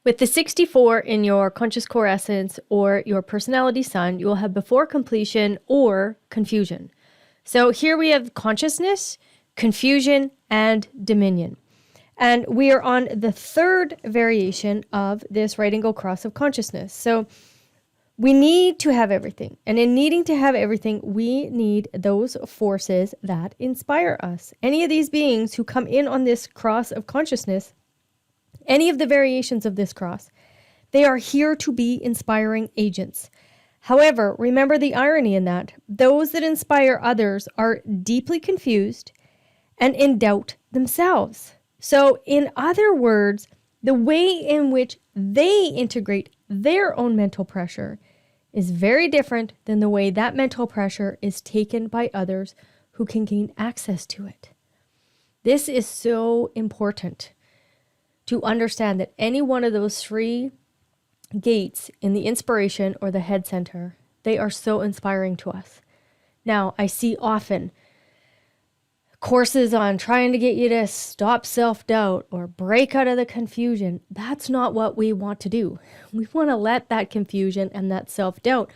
With the 64 in your conscious core essence or your personality sun, you will have before completion or confusion. So here we have consciousness, confusion, and dominion. And we are on the third variation of this right angle cross of consciousness. So we need to have everything. And in needing to have everything, we need those forces that inspire us. Any of these beings who come in on this cross of consciousness, any of the variations of this cross, they are here to be inspiring agents. However, remember the irony in that. Those that inspire others are deeply confused and in doubt themselves. So in other words, the way in which they integrate their own mental pressure is very different than the way that mental pressure is taken by others who can gain access to it. This is so important to understand that any one of those three gates in the inspiration or the head center, they are so inspiring to us. Now, I see often courses on trying to get you to stop self-doubt or break out of the confusion. That's not what we want to do. We want to let that confusion and that self-doubt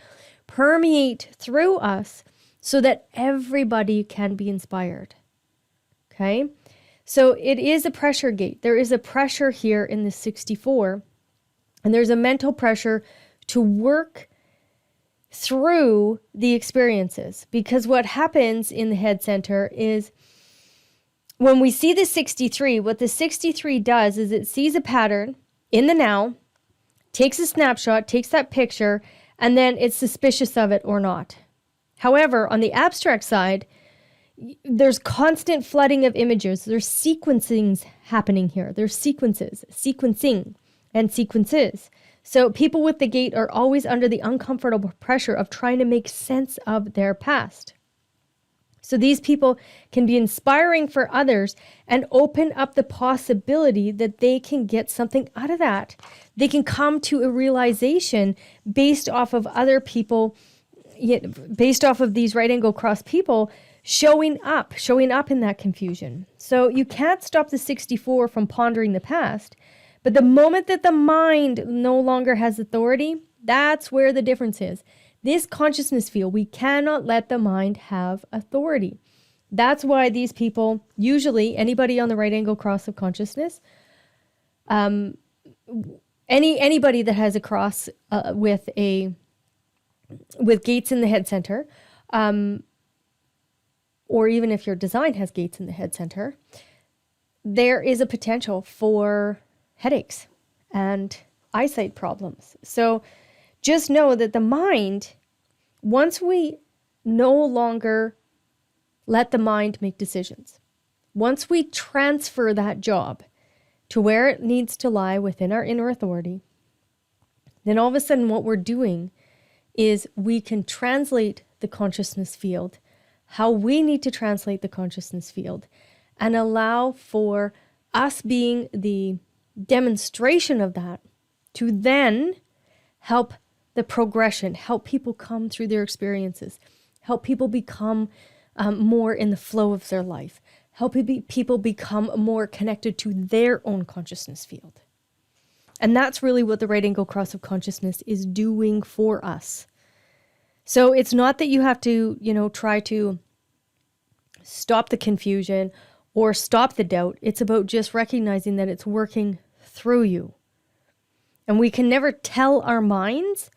permeate through us so that everybody can be inspired. Okay? So it is a pressure gate. There is a pressure here in the 64, and there's a mental pressure to work through the experiences. Because what happens in the head center is when we see the 63, what the 63 does is it sees a pattern in the now, takes a snapshot, takes that picture, and then it's suspicious of it or not. However, on the abstract side, there's constant flooding of images. There's sequencings happening here. There's sequencing, and sequences. So people with the gate are always under the uncomfortable pressure of trying to make sense of their past. So these people can be inspiring for others and open up the possibility that they can get something out of that. They can come to a realization based off of other people, based off of these right angle cross people showing up in that confusion. So you can't stop the 64 from pondering the past, but the moment that the mind no longer has authority, that's where the difference is. This consciousness field, we cannot let the mind have authority. That's why these people, usually anybody on the right angle cross of consciousness, anybody that has a cross with gates in the head center, or even if your design has gates in the head center, there is a potential for headaches and eyesight problems. So just know that the mind, once we no longer let the mind make decisions, once we transfer that job to where it needs to lie within our inner authority, then all of a sudden what we're doing is we can translate the consciousness field how we need to translate the consciousness field and allow for us being the demonstration of that to then help the progression, help people come through their experiences, help people become more in the flow of their life, help people become more connected to their own consciousness field. And that's really what the right angle cross of consciousness is doing for us. So it's not that you have to, try to stop the confusion or stop the doubt. It's about just recognizing that it's working through you. And we can never tell our minds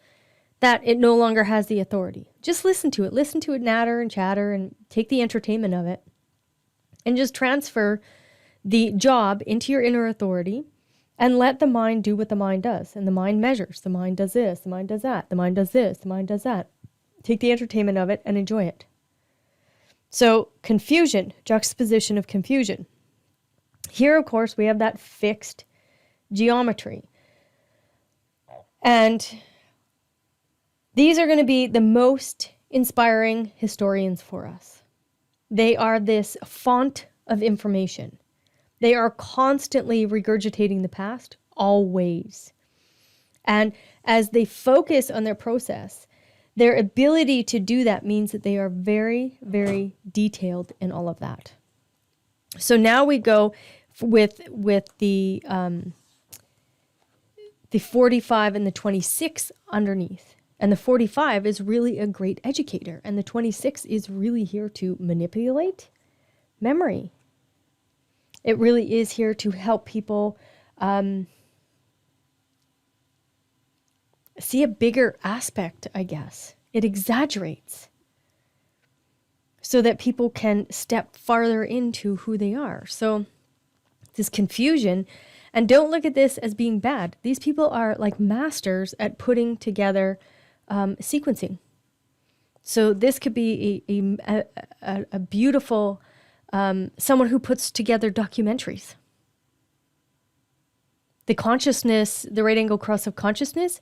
that it no longer has the authority. Just listen to it natter and chatter and take the entertainment of it and just transfer the job into your inner authority and let the mind do what the mind does. And the mind measures. The mind does this, the mind does that, the mind does this, the mind does that. Take the entertainment of it and enjoy it. So confusion, juxtaposition of confusion. Here, of course, we have that fixed geometry. And these are going to be the most inspiring historians for us. They are this font of information. They are constantly regurgitating the past, always. And as they focus on their process, their ability to do that means that they are very, very detailed in all of that. So now we go with the the 45 and the 26 underneath. And the 45 is really a great educator. And the 26 is really here to manipulate memory. It really is here to help people see a bigger aspect, I guess. It exaggerates so that people can step farther into who they are. So this confusion, and don't look at this as being bad. These people are like masters at putting together sequencing. So this could be a beautiful, someone who puts together documentaries. The consciousness, the right angle cross of consciousness,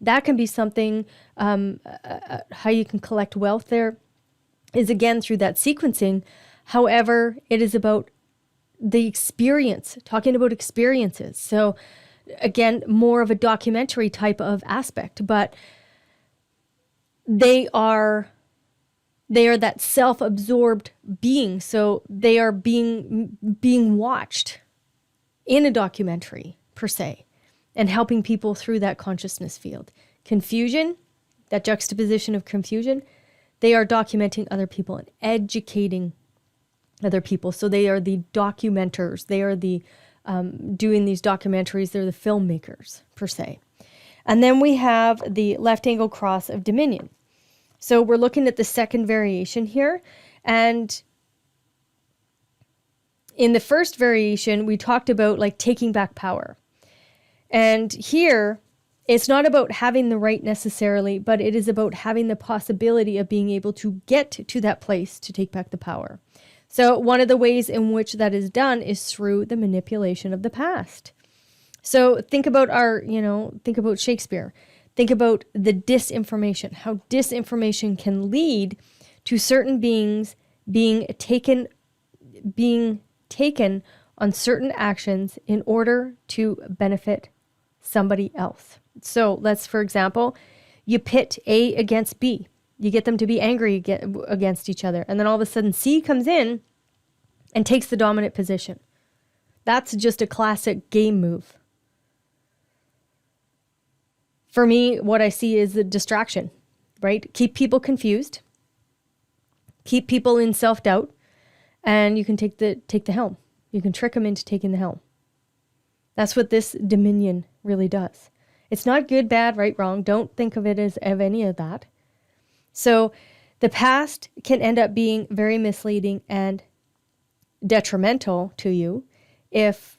that can be something, how you can collect wealth there is again through that sequencing. However, it is about the experience, talking about experiences. So again, more of a documentary type of aspect, but they are that self-absorbed being. So they are being watched in a documentary per se, and helping people through that consciousness field. Confusion, that juxtaposition of confusion, they are documenting other people and educating other people. So they are the documenters. They are the doing these documentaries. They're the filmmakers per se. And then we have the left angle cross of dominion. So we're looking at the second variation here. And in the first variation, we talked about like taking back power. And here, it's not about having the right necessarily, but it is about having the possibility of being able to get to that place to take back the power. So one of the ways in which that is done is through the manipulation of the past. So think about think about Shakespeare. Think about the disinformation, how disinformation can lead to certain beings being taken on certain actions in order to benefit somebody else. So let's, for example, you pit A against B. You get them to be angry against each other. And then all of a sudden C comes in and takes the dominant position. That's just a classic game move. For me, what I see is a distraction, right? Keep people confused. Keep people in self-doubt. And you can take the helm. You can trick them into taking the helm. That's what this dominion really does. It's not good, bad, right, wrong. Don't think of it as of any of that. So the past can end up being very misleading and detrimental to you if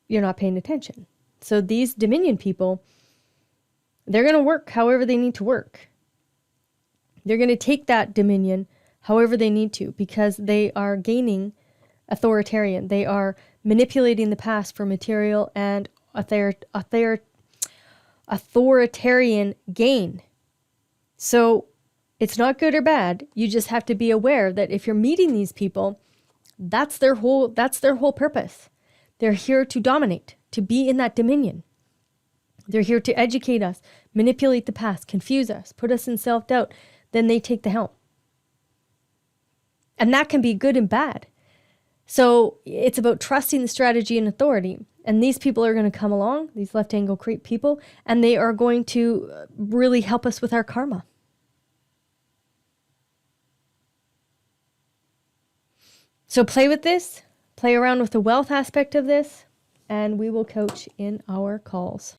you're not paying attention. So these dominion people, they're going to work however they need to work. They're going to take that dominion however they need to because they are gaining authoritarian. They are manipulating the past for material and authoritarian gain. So it's not good or bad. You just have to be aware that if you're meeting these people, that's their whole purpose. They're here to dominate, to be in that dominion. They're here to educate us, manipulate the past, confuse us, put us in self-doubt. Then they take the helm. And that can be good and bad. So it's about trusting the strategy and authority. And these people are going to come along, these left angle creep people, and they are going to really help us with our karma. So play with this, play around with the wealth aspect of this, and we will coach in our calls.